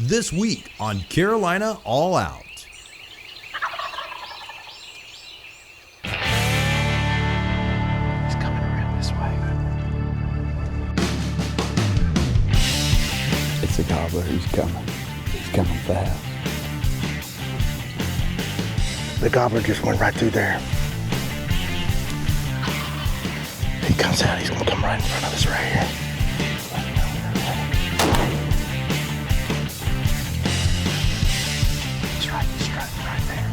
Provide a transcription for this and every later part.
This week on Carolina All Out. He's coming around this way. It's a gobbler. He's coming. He's coming fast. The gobbler just went right through there. He comes out, he's gonna come right in front of us right here. He's right there.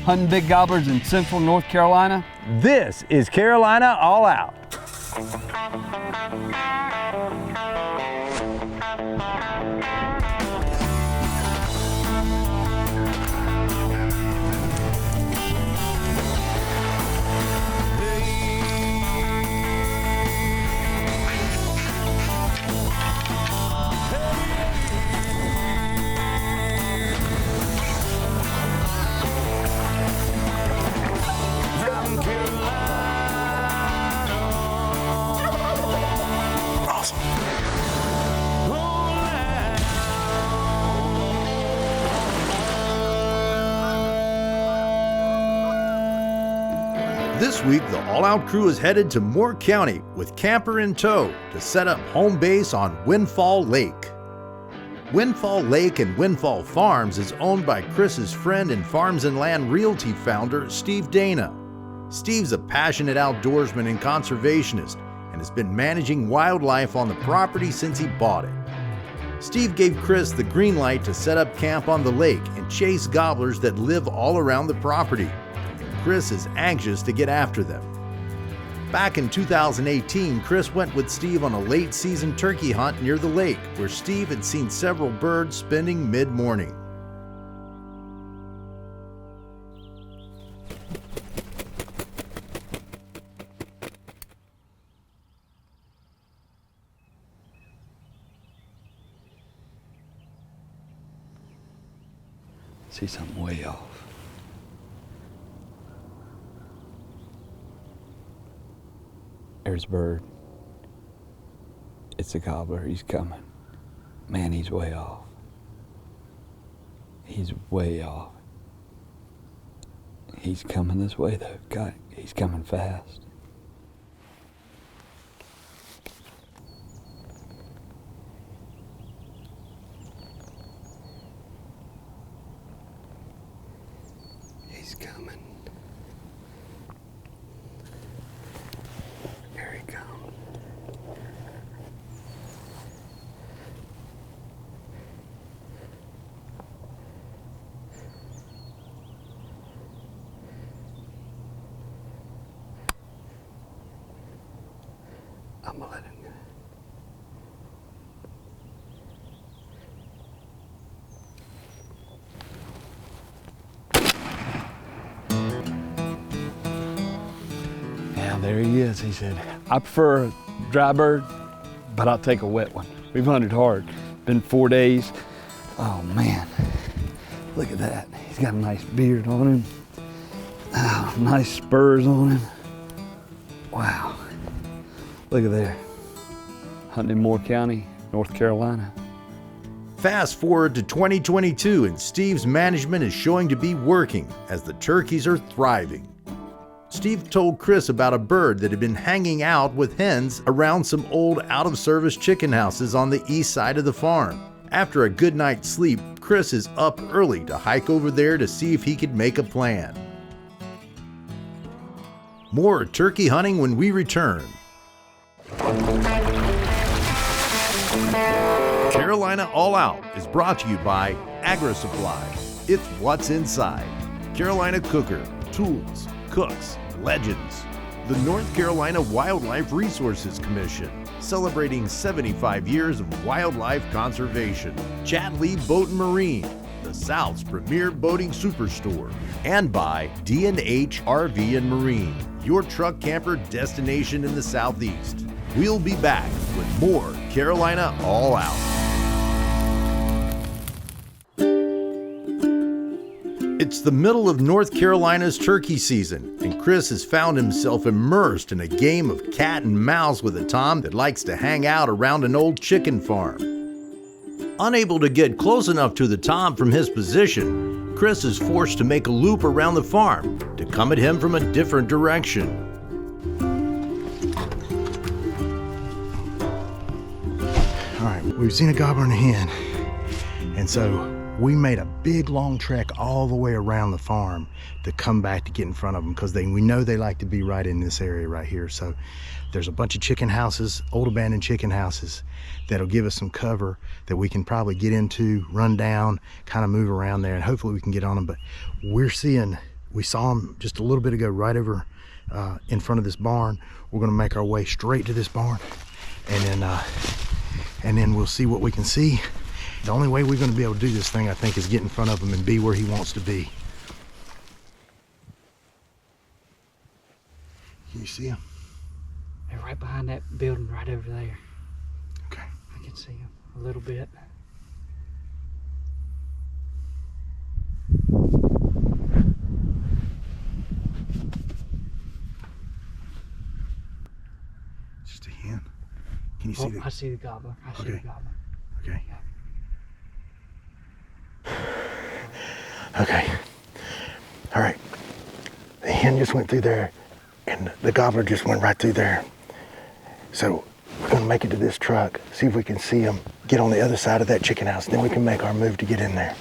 Hunting big gobblers in central North Carolina. This is Carolina All Out. This week, the All Out crew is headed to Moore County with camper in tow to set up home base on Windfall Lake. Windfall Lake and Windfall Farms is owned by Chris's friend and Farms and Land Realty founder, Steve Dana. Steve's a passionate outdoorsman and conservationist and has been managing wildlife on the property since he bought it. Steve gave Chris the green light to set up camp on the lake and chase gobblers that live all around the property. Chris is anxious to get after them. Back in 2018, Chris went with Steve on a late season turkey hunt near the lake, where Steve had seen several birds spending mid-morning. See something way off. There's a bird. It's a gobbler. He's coming. Man, he's way off. He's way off. He's coming this way though. God, he's coming fast. He's coming. Here he comes. I'm gonna let him go. Yeah, there he is. He said, I prefer a dry bird, but I'll take a wet one. We've hunted hard. Been 4 days. Oh man, look at that. He's got a nice beard on him. Oh, nice spurs on him. Wow. Look at there. Hunting in Moore County, North Carolina. Fast forward to 2022 and Steve's management is showing to be working as the turkeys are thriving. Steve told Chris about a bird that had been hanging out with hens around some old out-of-service chicken houses on the east side of the farm. After a good night's sleep, Chris is up early to hike over there to see if he could make a plan. More turkey hunting when we return. Carolina All Out is brought to you by Agri Supply. It's what's inside. Carolina Cooker, Tools, Cooks, Legends. The North Carolina Wildlife Resources Commission, celebrating 75 years of wildlife conservation. Chatley Boat and Marine, the South's premier boating superstore. And by D&H RV and Marine, your truck camper destination in the Southeast. We'll be back with more Carolina All Out. It's the middle of North Carolina's turkey season, and Chris has found himself immersed in a game of cat and mouse with a tom that likes to hang out around an old chicken farm. Unable to get close enough to the tom from his position, Chris is forced to make a loop around the farm to come at him from a different direction. All right, we've seen a gobbler and a hen, and so we made a big long trek all the way around the farm to come back to get in front of them, because we know they like to be right in this area right here. So there's a bunch of chicken houses, old abandoned chicken houses, that'll give us some cover that we can probably get into, run down, kind of move around there, and hopefully we can get on them. But we saw them just a little bit ago right over in front of this barn. We're gonna make our way straight to this barn, and then we'll see what we can see. The only way we're going to be able to do this thing, I think, is get in front of him and be where he wants to be. Can you see him? They're right behind that building right over there. Okay. I can see them a little bit. It's just a hen. Can you see I see the gobbler. I see the gobbler. Okay. Okay. All right. The hen just went through there, and the gobbler just went right through there. So we're gonna make it to this truck, see if we can see him, get on the other side of that chicken house, and then we can make our move to get in there.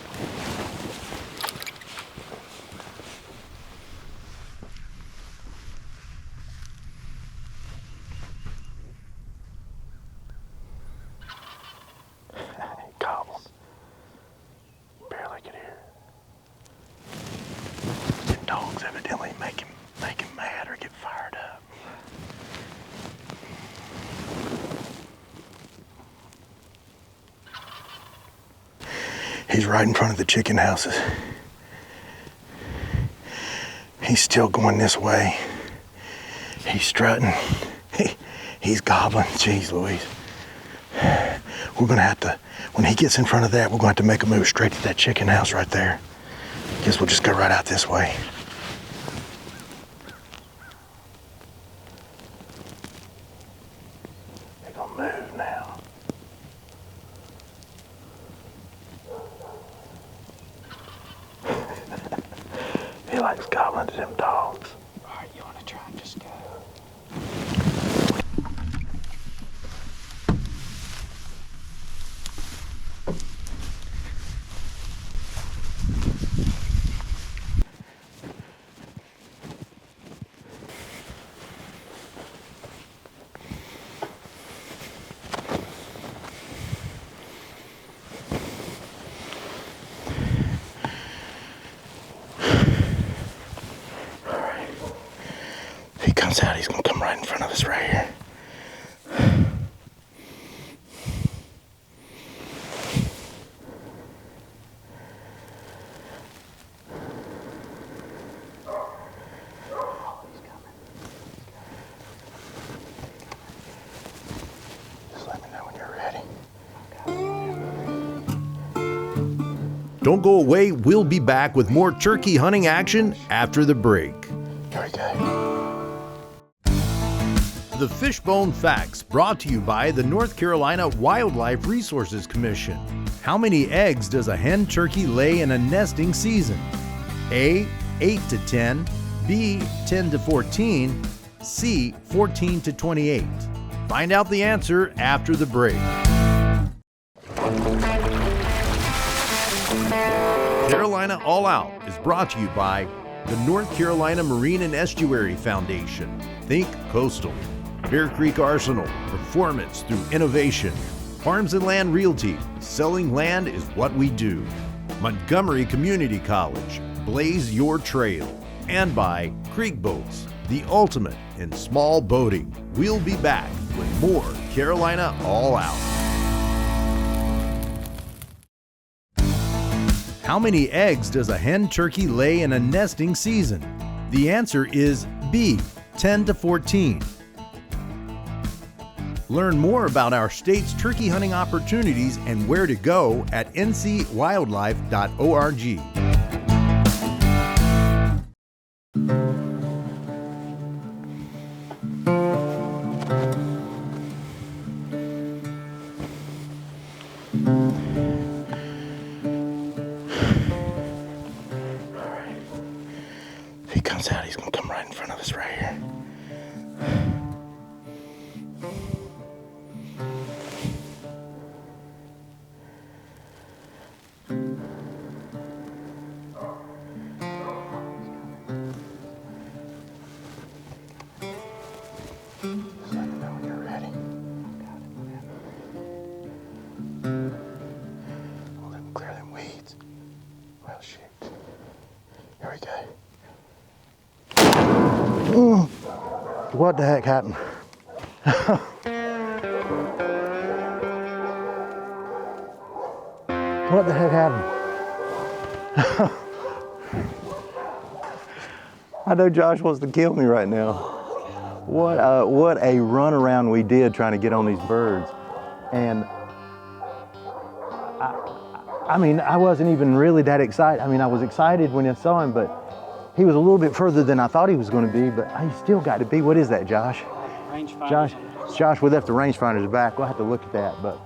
Gobbles. Barely could hear. Them dogs evidently make him mad or get fired up. He's right in front of the chicken houses. He's still going this way. He's strutting. He's gobbling. Jeez Louise. We're gonna have to, when he gets in front of that, we're gonna have to make a move straight to that chicken house right there. Guess we'll just go right out this way. They're gonna move now. He likes gobbling to them dogs. All right, you want to try and just go? Out, he's gonna come right in front of us right here. Just let me know when you're ready. Don't go away, we'll be back with more turkey hunting action after the break. Here we go. The Fishbone Facts, brought to you by the North Carolina Wildlife Resources Commission. How many eggs does a hen turkey lay in a nesting season? A, 8 to 10, B, 10 to 14, C, 14 to 28. Find out the answer after the break. Carolina All Out is brought to you by the North Carolina Marine and Estuary Foundation. Think coastal. Bear Creek Arsenal, performance through innovation. Farms and Land Realty, selling land is what we do. Montgomery Community College, blaze your trail. And by Creek Boats, the ultimate in small boating. We'll be back with more Carolina All Out. How many eggs does a hen turkey lay in a nesting season? The answer is B, 10 to 14. Learn more about our state's turkey hunting opportunities and where to go at ncwildlife.org. If he comes out, he's gonna come right in front of us right here. Just let me know when you're ready. Oh, let me clear them weeds. Well, shoot. Here we go. What the heck happened? What the heck happened? I know Josh wants to kill me right now. What a runaround we did trying to get on these birds. And I mean, I wasn't even really that excited. I mean, I was excited when I saw him, but he was a little bit further than I thought he was going to be, but he still got to be. What is that, Josh? Rangefinder. Josh, we left the rangefinders back. We'll have to look at that, but.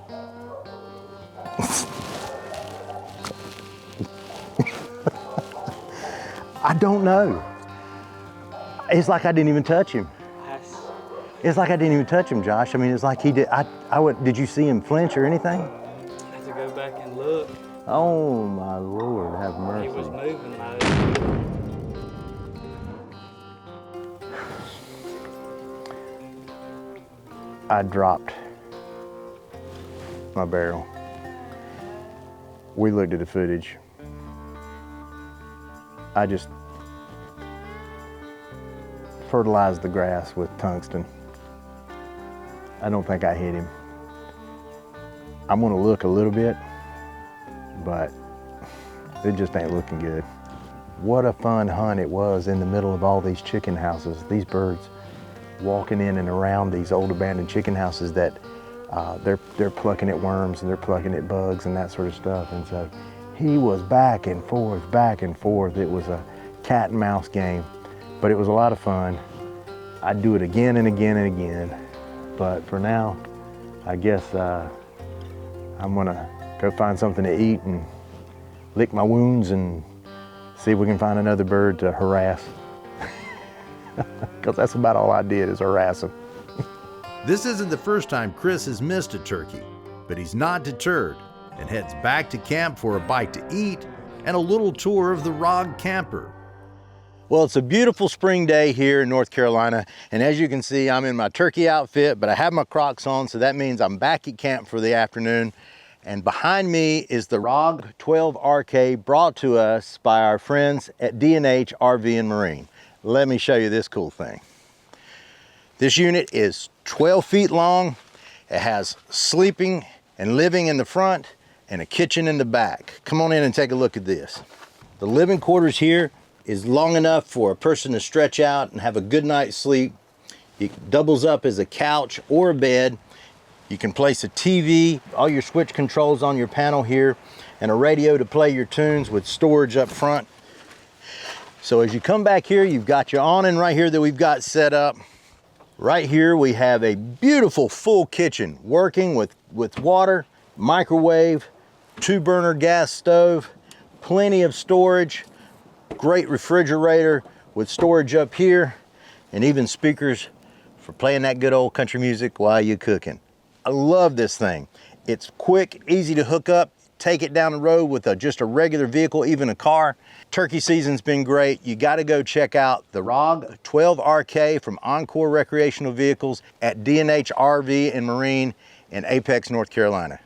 I don't know. It's like I didn't even touch him. Yes. It's like I didn't even touch him, Josh. I mean, it's like he did. Did you see him flinch or anything? I have to go back and look. Oh my Lord, have mercy. He was moving though. I dropped my barrel. We looked at the footage. I just fertilized the grass with tungsten. I don't think I hit him. I'm gonna look a little bit, but it just ain't looking good. What a fun hunt it was in the middle of all these chicken houses. These birds walking in and around these old abandoned chicken houses that they're plucking at worms and they're plucking at bugs and that sort of stuff. And so he was back and forth, back and forth. It was a cat and mouse game, but it was a lot of fun. I'd do it again and again and again. But for now, I guess I'm gonna go find something to eat and lick my wounds and see if we can find another bird to harass. Because that's about all I did is harass him. This isn't the first time Chris has missed a turkey, but he's not deterred and heads back to camp for a bite to eat and a little tour of the ROG camper. Well, it's a beautiful spring day here in North Carolina, and as you can see, I'm in my turkey outfit, but I have my Crocs on, so that means I'm back at camp for the afternoon. And behind me is the ROG 12RK brought to us by our friends at D&H RV and Marine. Let me show you this cool thing. This unit is 12 feet long. It has sleeping and living in the front and a kitchen in the back. Come on in and take a look at this. The living quarters here is long enough for a person to stretch out and have a good night's sleep. It doubles up as a couch or a bed. You can place a TV, all your switch controls on your panel here, and a radio to play your tunes with storage up front. So as you come back here, you've got your awning right here that we've got set up. Right here we have a beautiful full kitchen working with water, microwave, 2-burner gas stove, plenty of storage, great refrigerator with storage up here, and even speakers for playing that good old country music while you're cooking. I love this thing. It's quick, easy to hook up, take it down the road with just a regular vehicle, even a car. Turkey season's been great. You gotta go check out the ROG 12RK from Encore Recreational Vehicles at D&H RV and Marine in Apex, North Carolina.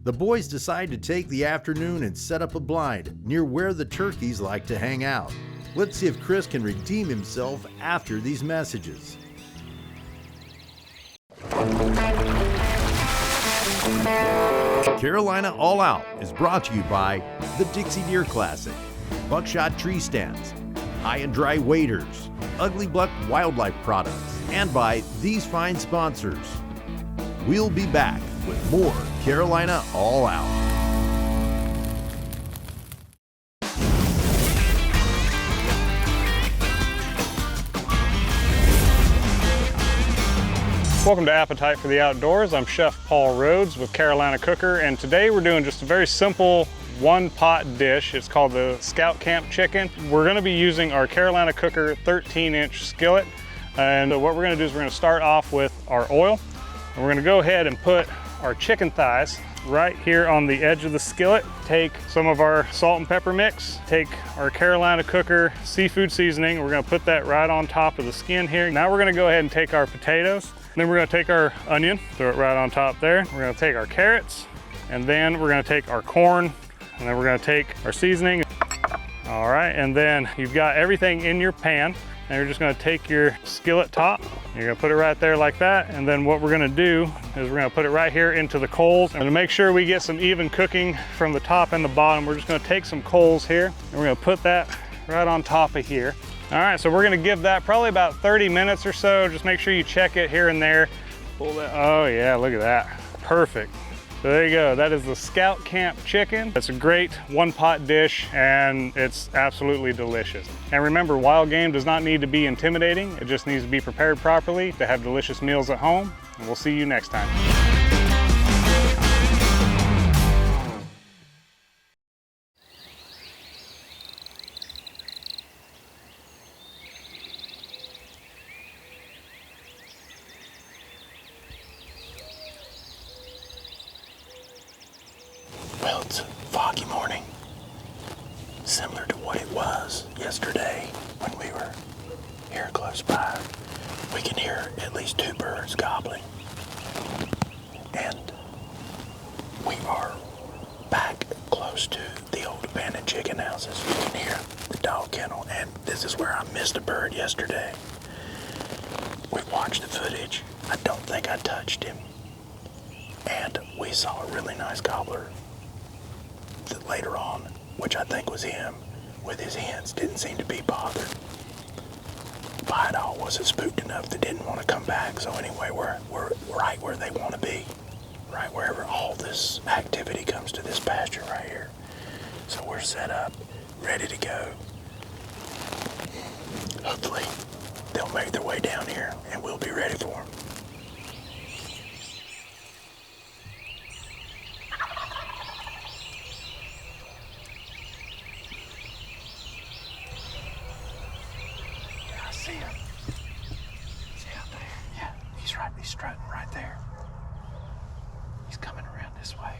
The boys decide to take the afternoon and set up a blind near where the turkeys like to hang out. Let's see if Chris can redeem himself after these messages. Carolina All Out is brought to you by the Dixie Deer Classic, Buckshot Tree Stands, High and Dry Waders, Ugly Buck Wildlife Products, and by these fine sponsors. We'll be back with more Carolina All Out. Welcome to Appetite for the Outdoors. I'm Chef Paul Rhodes with Carolina Cooker, and today we're doing just a very simple one-pot dish. It's called the Scout Camp Chicken. We're going to be using our Carolina Cooker 13-inch skillet, and what we're going to do is we're going to start off with our oil, and we're going to go ahead and put our chicken thighs right here on the edge of the skillet. Take some of our salt and pepper mix, take our Carolina Cooker seafood seasoning, we're going to put that right on top of the skin here. Now we're going to go ahead and take our potatoes, then we're going to take our onion, throw it right on top there. We're going to take our carrots, and then we're going to take our corn, and then we're going to take our seasoning. All right, and then you've got everything in your pan. And you're just going to take your skillet top, you're going to put it right there like that, and then what we're going to do is we're going to put it right here into the coals. And to make sure we get some even cooking from the top and the bottom, we're just going to take some coals here, and we're going to put that right on top of here. All right, so we're going to give that probably about 30 minutes or so. Just make sure you check it here and there. Pull that. Oh yeah, look at that. Perfect. So there you go, that is the Scout Camp Chicken. It's a great one-pot dish and it's absolutely delicious. And remember, wild game does not need to be intimidating, it just needs to be prepared properly to have delicious meals at home. And we'll see you next time. Well, it's a foggy morning, similar to what it was yesterday when we were here close by. We can hear at least 2 birds gobbling, and we are back close to the old abandoned chicken houses. You can hear the dog kennel, and this is where I missed a bird yesterday. We watched the footage. I don't think I touched him, and we saw a really nice gobbler that later on, which I think was him, with his hens, didn't seem to be bothered by it all. Wasn't spooked enough, they didn't want to come back. So anyway, we're right where they want to be, right wherever all this activity comes to this pasture right here. So we're set up, ready to go. Hopefully they'll make their way down here and we'll be ready for them. See him. See out there? Yeah, he's strutting right there. He's coming around this way.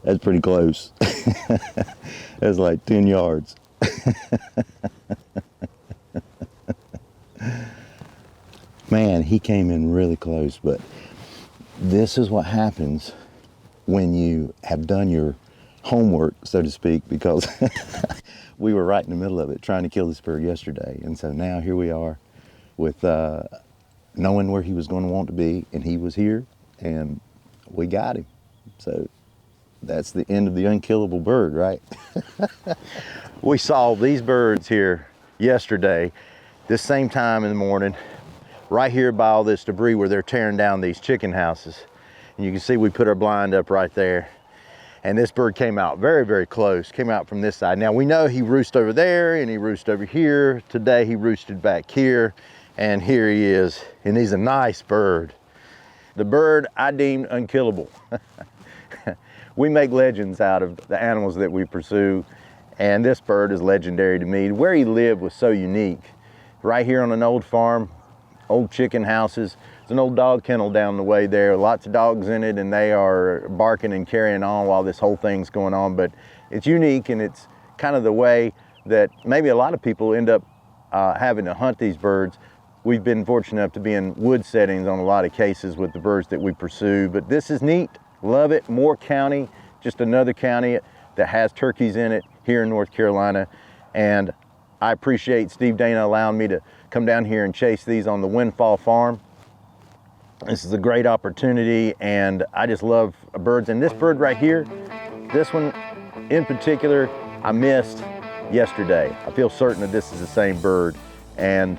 That's pretty close. That's like 10 yards. Man, he came in really close, but this is what happens when you have done your homework, so to speak, because we were right in the middle of it trying to kill this bird yesterday. And so now here we are with knowing where he was going to want to be, and he was here, and we got him. So That's the end of the unkillable bird, right? We saw these birds here yesterday, this same time in the morning, right here by all this debris where they're tearing down these chicken houses. And you can see we put our blind up right there. And this bird came out very, very close, came out from this side. Now we know he roosted over there and he roosted over here. Today he roosted back here, and here he is. And he's a nice bird. The bird I deemed unkillable. We make legends out of the animals that we pursue, and this bird is legendary to me. Where he lived was so unique. Right here on an old farm, old chicken houses. There's an old dog kennel down the way there, lots of dogs in it, and they are barking and carrying on while this whole thing's going on. But it's unique, and it's kind of the way that maybe a lot of people end up having to hunt these birds. We've been fortunate enough to be in wood settings on a lot of cases with the birds that we pursue, but this is neat. Love it. Moore County, just another county that has turkeys in it here in North Carolina. And I appreciate Steve Dana allowing me to come down here and chase these on the Windfall Farm. This is a great opportunity, and I just love birds. And this bird right here, this one in particular, I missed yesterday. I feel certain that this is the same bird. And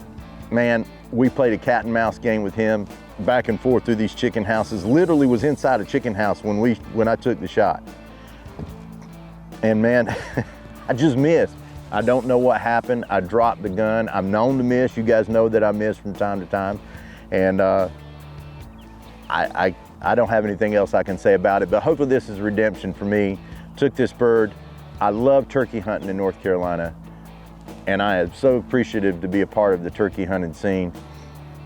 man, we played a cat and mouse game with him back and forth through these chicken houses. Literally was inside a chicken house when I took the shot. And man, I just missed. I don't know what happened. I dropped the gun. I'm known to miss. You guys know that I miss from time to time. And I don't have anything else I can say about it, but hopefully this is redemption for me. Took this bird. I love turkey hunting in North Carolina, and I am so appreciative to be a part of the turkey hunting scene.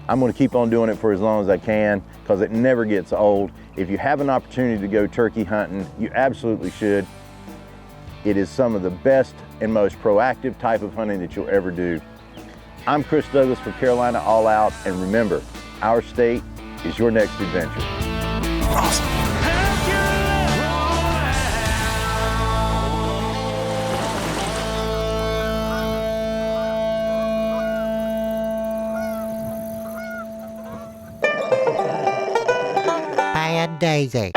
I'm gonna keep on doing it for as long as I can, because it never gets old. If you have an opportunity to go turkey hunting, you absolutely should. It is some of the best and most proactive type of hunting that you'll ever do. I'm Chris Douglas for Carolina All Out, and remember, our state is your next adventure. Awesome. Bad Daisy.